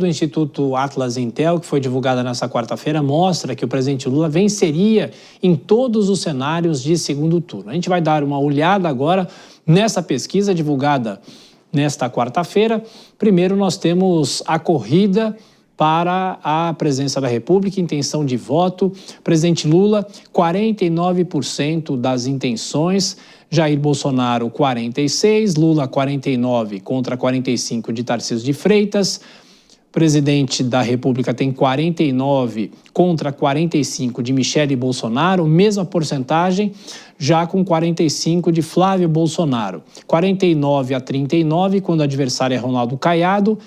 do Instituto Atlas Intel, que foi divulgada nessa quarta-feira, mostra que o presidente Lula venceria em todos os cenários de segundo turno. A gente vai dar uma olhada agora nessa pesquisa divulgada nesta quarta-feira. Primeiro, nós temos a corrida para a presidência da República, intenção de voto. Presidente Lula, 49% das intenções. Jair Bolsonaro, 46%. Lula, 49% contra 45% de Tarcísio de Freitas. Presidente da República tem 49 contra 45 de Michele Bolsonaro, mesma porcentagem, já com 45 de Flávio Bolsonaro. 49-39 quando o adversário é Ronaldo Caiado,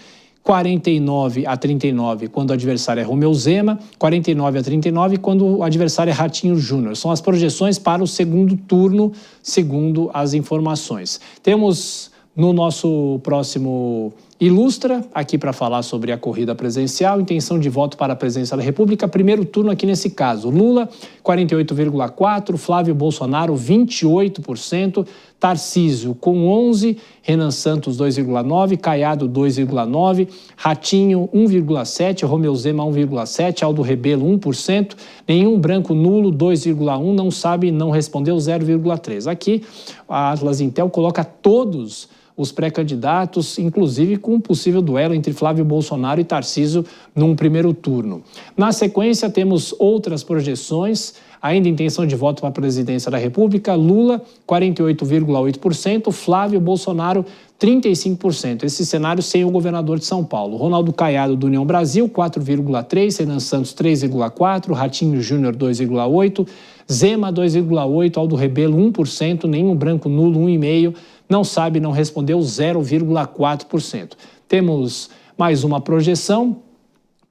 49-39 quando o adversário é Romeu Zema, 49-39 quando o adversário é Ratinho Júnior. São as projeções para o segundo turno, segundo as informações. Temos no nosso próximo Ilustra, aqui para falar sobre a corrida presidencial, intenção de voto para a presidência da República, primeiro turno aqui nesse caso. Lula, 48,4%, Flávio Bolsonaro, 28%, Tarcísio com 11%, Renan Santos, 2,9%, Caiado, 2,9%, Ratinho, 1,7%, Romeu Zema, 1,7%, Aldo Rebelo, 1%, nenhum branco nulo, 2,1%, não sabe, não respondeu, 0,3%. Aqui, a Atlas Intel coloca todos os pré-candidatos, inclusive com um possível duelo entre Flávio Bolsonaro e Tarcísio num primeiro turno. Na sequência, temos outras projeções, ainda intenção de voto para a presidência da República, Lula, 48,8%, Flávio Bolsonaro, 35%. Esse cenário sem o governador de São Paulo. Ronaldo Caiado, do União Brasil, 4,3%, Renan Santos, 3,4%, Ratinho Júnior, 2,8%, Zema, 2,8%, Aldo Rebelo, 1%, nenhum branco nulo, 1,5%, não sabe, não respondeu, 0,4%. Temos mais uma projeção,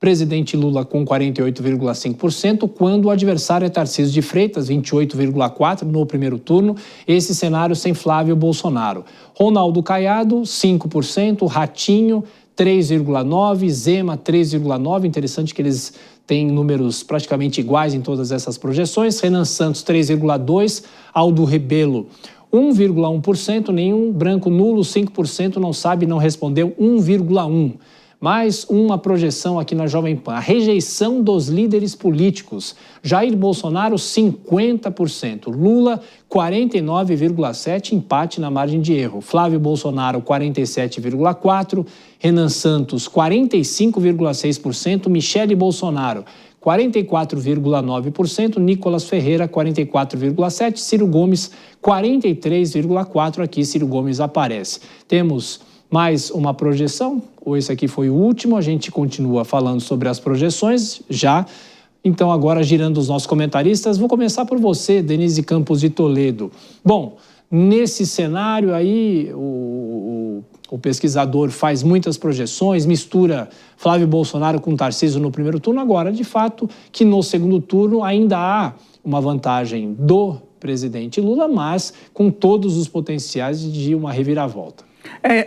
presidente Lula com 48,5%, quando o adversário é Tarcísio de Freitas, 28,4% no primeiro turno, esse cenário sem Flávio Bolsonaro. Ronaldo Caiado, 5%, Ratinho, 3,9%, Zema, 3,9%, interessante que eles têm números praticamente iguais em todas essas projeções, Renan Santos, 3,2%, Aldo Rebelo, 1,1%, nenhum branco nulo, 5%, não sabe, não respondeu, 1,1%. Mais uma projeção aqui na Jovem Pan, a rejeição dos líderes políticos. Jair Bolsonaro, 50%. Lula, 49,7%, empate na margem de erro. Flávio Bolsonaro, 47,4%. Renan Santos, 45,6%. Michele Bolsonaro, 44,9%, Nicolas Ferreira, 44,7%, Ciro Gomes, 43,4%, aqui Ciro Gomes aparece. Temos mais uma projeção, ou esse aqui foi o último, a gente continua falando sobre as projeções, já. Então agora girando os nossos comentaristas, vou começar por você, Denise Campos de Toledo. Bom, nesse cenário aí, o pesquisador faz muitas projeções, mistura Flávio Bolsonaro com Tarcísio no primeiro turno. Agora, de fato, que no segundo turno ainda há uma vantagem do presidente Lula, mas com todos os potenciais de uma reviravolta.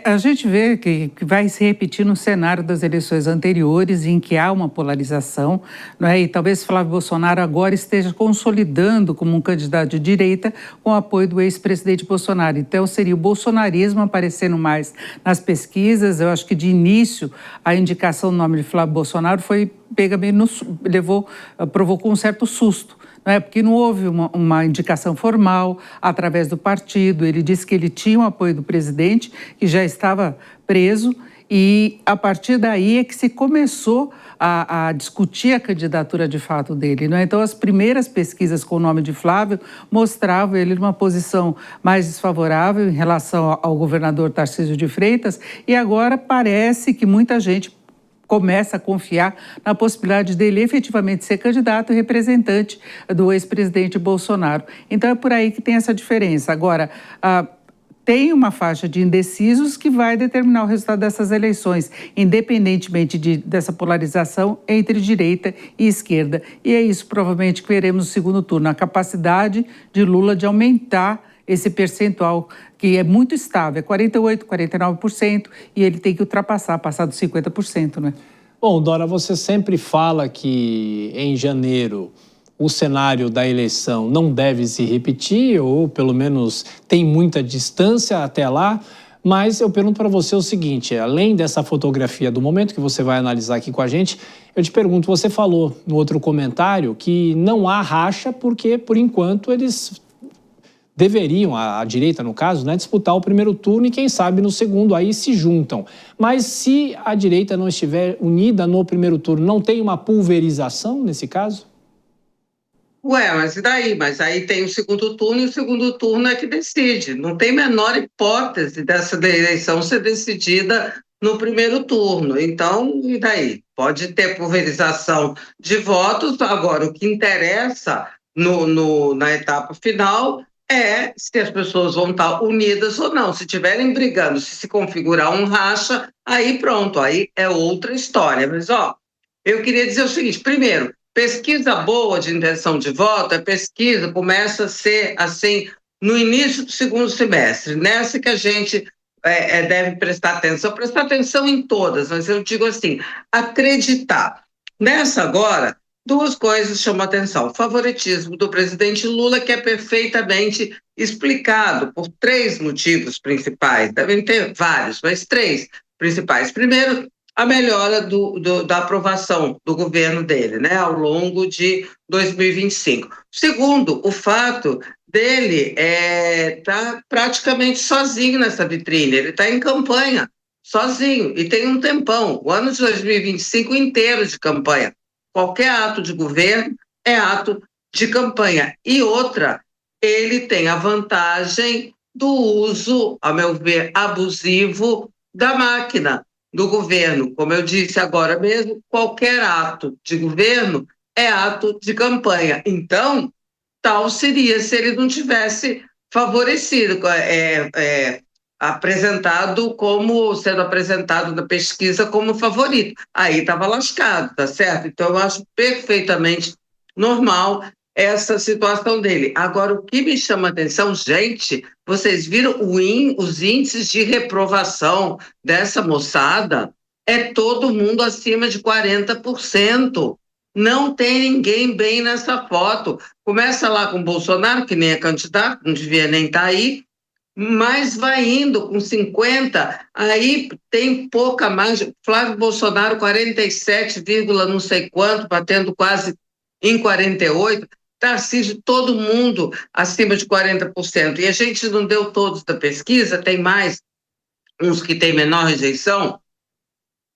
A gente vê que vai se repetir no cenário das eleições anteriores, em que há uma polarização, não é? E talvez Flávio Bolsonaro agora esteja consolidando como um candidato de direita com o apoio do ex-presidente Bolsonaro. Então, seria o bolsonarismo aparecendo mais nas pesquisas. Eu acho que, de início, a indicação do nome de Flávio Bolsonaro provocou um certo susto. Não é? Porque não houve uma indicação formal através do partido. Ele disse que ele tinha o apoio do presidente, que já estava preso, e a partir daí é que se começou a discutir a candidatura de fato dele. Não é? Então, as primeiras pesquisas com o nome de Flávio mostravam ele numa posição mais desfavorável em relação ao governador Tarcísio de Freitas, e agora parece que muita gente começa a confiar na possibilidade dele efetivamente ser candidato e representante do ex-presidente Bolsonaro. Então, é por aí que tem essa diferença. Agora, tem uma faixa de indecisos que vai determinar o resultado dessas eleições, independentemente dessa polarização entre direita e esquerda. E é isso, provavelmente, que veremos no segundo turno, a capacidade de Lula de aumentar esse percentual, que é muito estável, é 48%, 49%, e ele tem que passar dos 50%, né? Bom, Dora, você sempre fala que em janeiro o cenário da eleição não deve se repetir, ou pelo menos tem muita distância até lá, Mas eu pergunto para você o seguinte, além dessa fotografia do momento que você vai analisar aqui com a gente, eu te pergunto, você falou no outro comentário que não há racha porque, por enquanto, eles deveriam, a direita no caso, né, disputar o primeiro turno e quem sabe no segundo aí se juntam. Mas se a direita não estiver unida no primeiro turno, não tem uma pulverização nesse caso? Ué, mas e daí? Mas aí tem o segundo turno e o segundo turno é que decide. Não tem menor hipótese dessa eleição ser decidida no primeiro turno. Então, e daí? Pode ter pulverização de votos, agora o que interessa na etapa final é se as pessoas vão estar unidas ou não. Se estiverem brigando, se configurar um racha, aí pronto, aí é outra história. Mas, eu queria dizer o seguinte, primeiro, pesquisa boa de intenção de voto, a pesquisa começa a ser assim no início do segundo semestre, nessa que a gente deve prestar atenção em todas, mas eu digo assim, acreditar. Nessa agora, duas coisas chamam a atenção. O favoritismo do presidente Lula, que é perfeitamente explicado por três motivos principais, devem ter vários, mas três principais. Primeiro, a melhora da aprovação do governo dele, né, ao longo de 2025. Segundo, o fato dele estar praticamente sozinho nessa vitrine, ele está em campanha, sozinho, e tem um tempão, o ano de 2025 inteiro de campanha. Qualquer ato de governo é ato de campanha. E outra, ele tem a vantagem do uso, a meu ver, abusivo da máquina do governo. Como eu disse agora mesmo, qualquer ato de governo é ato de campanha. Então, tal seria se ele não tivesse favorecido, sendo apresentado na pesquisa como favorito. Aí estava lascado, tá certo? Então, eu acho perfeitamente normal essa situação dele. Agora, o que me chama a atenção, gente, vocês viram os índices de reprovação dessa moçada? É todo mundo acima de 40%. Não tem ninguém bem nessa foto. Começa lá com o Bolsonaro, que nem é candidato, não devia nem estar aí, mas vai indo com 50%, aí tem pouca margem. Flávio Bolsonaro, 47, não sei quanto, batendo quase em 48%. Tarcísio, todo mundo acima de 40%. E a gente não deu todos da pesquisa, tem mais uns que têm menor rejeição.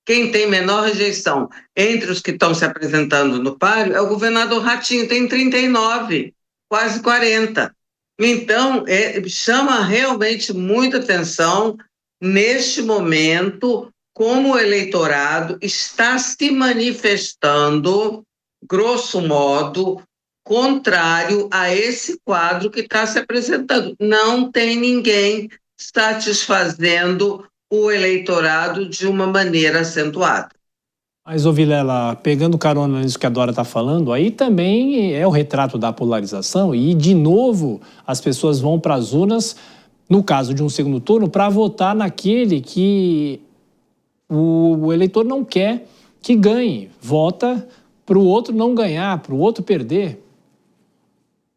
Quem tem menor rejeição entre os que estão se apresentando no páreo é o governador Ratinho, tem 39%, quase 40%. Então, chama realmente muita atenção, neste momento, como o eleitorado está se manifestando, grosso modo, contrário a esse quadro que está se apresentando. Não tem ninguém satisfazendo o eleitorado de uma maneira acentuada. Mas, ô Vilela, pegando carona nisso que a Dora está falando, aí também é o retrato da polarização e, de novo, as pessoas vão para as urnas, no caso de um segundo turno, para votar naquele que o eleitor não quer que ganhe. Vota para o outro não ganhar, para o outro perder.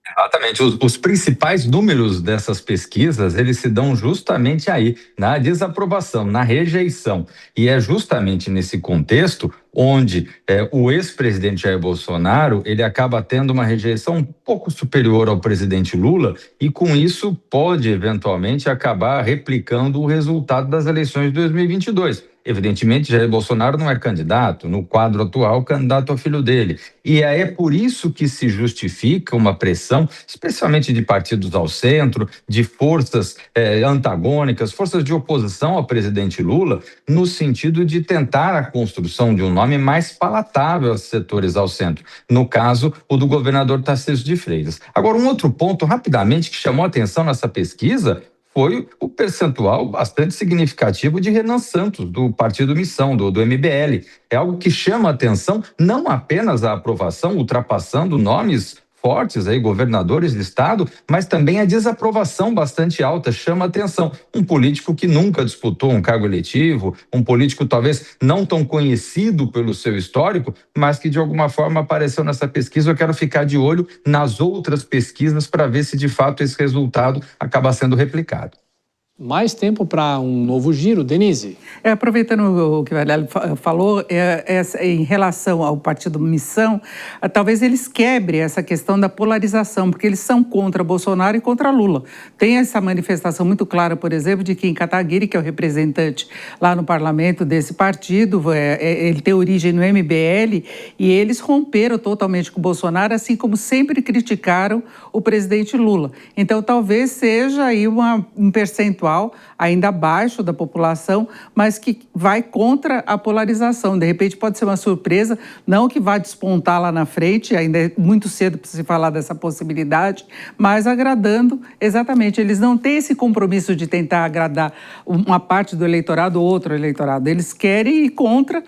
Exatamente. Os principais números dessas pesquisas, eles se dão justamente aí, na desaprovação, na rejeição. E é justamente nesse contexto onde o ex-presidente Jair Bolsonaro, ele acaba tendo uma rejeição um pouco superior ao presidente Lula e, com isso, pode, eventualmente, acabar replicando o resultado das eleições de 2022. Evidentemente, Jair Bolsonaro não é candidato, no quadro atual, candidato ao filho dele. E é por isso que se justifica uma pressão, especialmente de partidos ao centro, de forças antagônicas, forças de oposição ao presidente Lula, no sentido de tentar a construção de um nome mais palatável aos setores ao centro. No caso, o do governador Tarcísio de Freitas. Agora, um outro ponto, rapidamente, que chamou a atenção nessa pesquisa, foi o percentual bastante significativo de Renan Santos, do Partido Missão, do MBL. É algo que chama a atenção, não apenas a aprovação, ultrapassando nomes fortes, aí, governadores de estado, mas também a desaprovação bastante alta, chama a atenção. Um político que nunca disputou um cargo eletivo, um político talvez não tão conhecido pelo seu histórico, mas que de alguma forma apareceu nessa pesquisa. Eu quero ficar de olho nas outras pesquisas para ver se de fato esse resultado acaba sendo replicado. Mais tempo para um novo giro, Denise? Aproveitando o que o Varela falou, em relação ao partido Missão, talvez eles quebrem essa questão da polarização, porque eles são contra Bolsonaro e contra Lula. Tem essa manifestação muito clara, por exemplo, de Kim Kataguiri, que é o representante lá no parlamento desse partido, ele tem origem no MBL, e eles romperam totalmente com o Bolsonaro, assim como sempre criticaram o presidente Lula. Então, talvez seja aí um percentual ainda abaixo da população, mas que vai contra a polarização. De repente pode ser uma surpresa, não que vá despontar lá na frente, ainda é muito cedo para se falar dessa possibilidade, mas agradando exatamente. Eles não têm esse compromisso de tentar agradar uma parte do eleitorado ou outro eleitorado. Eles querem ir contra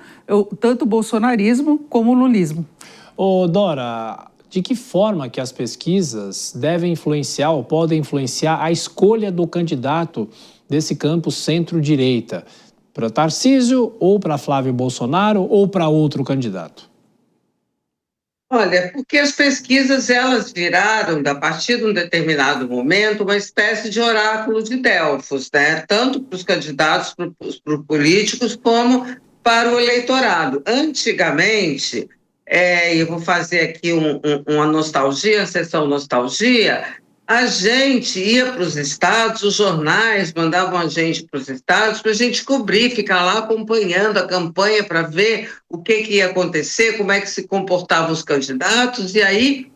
tanto o bolsonarismo como o lulismo. Ô, Dora, de que forma que as pesquisas devem influenciar ou podem influenciar a escolha do candidato desse campo centro-direita? Para Tarcísio, ou para Flávio Bolsonaro, ou para outro candidato? Olha, porque as pesquisas elas viraram, a partir de um determinado momento, uma espécie de oráculo de Delfos, né? Tanto para os candidatos, para os políticos, como para o eleitorado. Antigamente, eu vou fazer aqui uma nostalgia, a sessão nostalgia, a gente ia para os estados, os jornais mandavam a gente para os estados para a gente cobrir, ficar lá acompanhando a campanha para ver o que ia acontecer, como é que se comportavam os candidatos, e aí,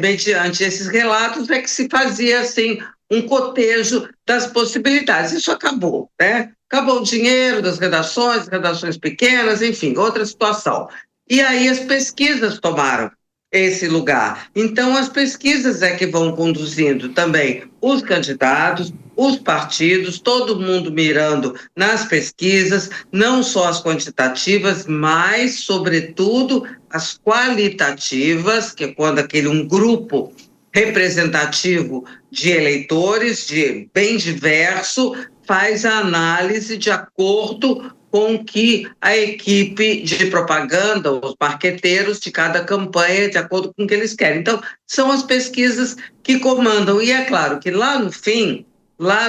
mediante esses relatos, é que se fazia assim um cotejo das possibilidades. Isso acabou, né? Acabou o dinheiro das redações pequenas, enfim, outra situação. E aí as pesquisas tomaram esse lugar. Então, as pesquisas é que vão conduzindo também os candidatos, os partidos, todo mundo mirando nas pesquisas, não só as quantitativas, mas, sobretudo, as qualitativas, que é quando um grupo representativo de eleitores, bem diverso, faz a análise de acordo com que a equipe de propaganda, os marqueteiros de cada campanha, de acordo com o que eles querem. Então, são as pesquisas que comandam. E é claro que lá no fim, lá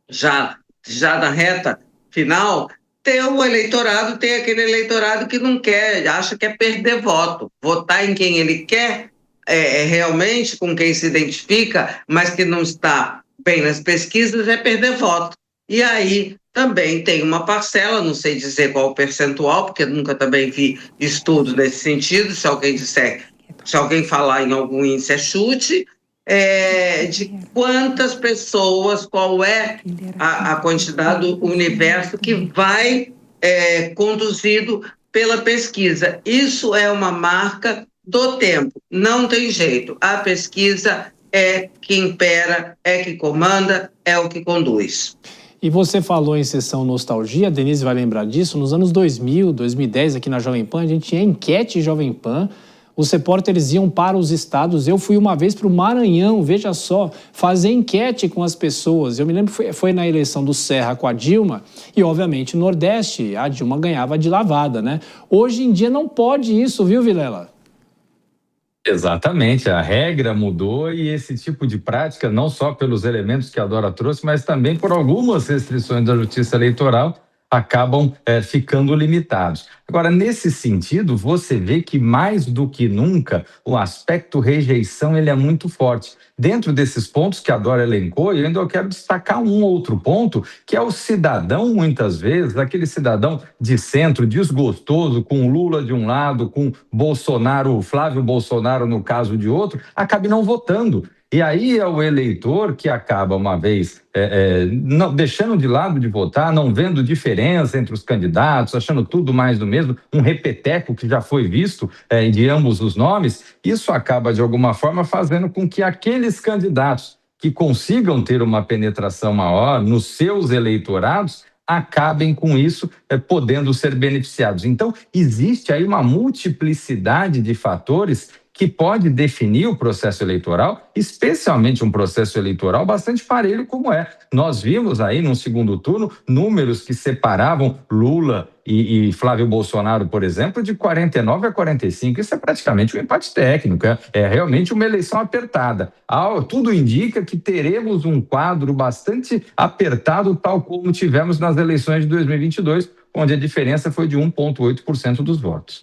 já na reta final, tem aquele eleitorado que não quer, acha que é perder voto. Votar em quem ele quer, realmente com quem se identifica, mas que não está bem nas pesquisas, é perder voto. E aí também tem uma parcela, não sei dizer qual o percentual, porque nunca também vi estudo nesse sentido, se alguém falar em algum índice é chute, de quantas pessoas, qual é a quantidade do universo que vai conduzido pela pesquisa. Isso é uma marca do tempo, não tem jeito. A pesquisa é que impera, é que comanda, é o que conduz. E você falou em sessão nostalgia, a Denise vai lembrar disso, nos anos 2000, 2010, aqui na Jovem Pan, a gente tinha enquete Jovem Pan, os repórteres iam para os estados, eu fui uma vez para o Maranhão, veja só, fazer enquete com as pessoas. Eu me lembro que foi na eleição do Serra com a Dilma, e obviamente no Nordeste a Dilma ganhava de lavada, né? Hoje em dia não pode isso, viu, Vilela? Exatamente, a regra mudou e esse tipo de prática, não só pelos elementos que a Dora trouxe, mas também por algumas restrições da Justiça Eleitoral, acabam ficando limitados. Agora, nesse sentido, você vê que mais do que nunca o aspecto rejeição ele é muito forte. Dentro desses pontos que a Dora elencou, eu ainda quero destacar um outro ponto, que é o cidadão, muitas vezes, aquele cidadão de centro, desgostoso, com Lula de um lado, com Bolsonaro, Flávio Bolsonaro no caso de outro, acabe não votando. E aí é o eleitor que acaba, uma vez, não, deixando de lado de votar, não vendo diferença entre os candidatos, achando tudo mais do mesmo, um repeteco que já foi visto de ambos os nomes, isso acaba, de alguma forma, fazendo com que aqueles candidatos que consigam ter uma penetração maior nos seus eleitorados acabem com isso, podendo ser beneficiados. Então, existe aí uma multiplicidade de fatores que pode definir o processo eleitoral, especialmente um processo eleitoral bastante parelho como é. Nós vimos aí no segundo turno números que separavam Lula e Flávio Bolsonaro, por exemplo, de 49 a 45. Isso é praticamente um empate técnico, é realmente uma eleição apertada. Tudo indica que teremos um quadro bastante apertado, tal como tivemos nas eleições de 2022, onde a diferença foi de 1,8% dos votos.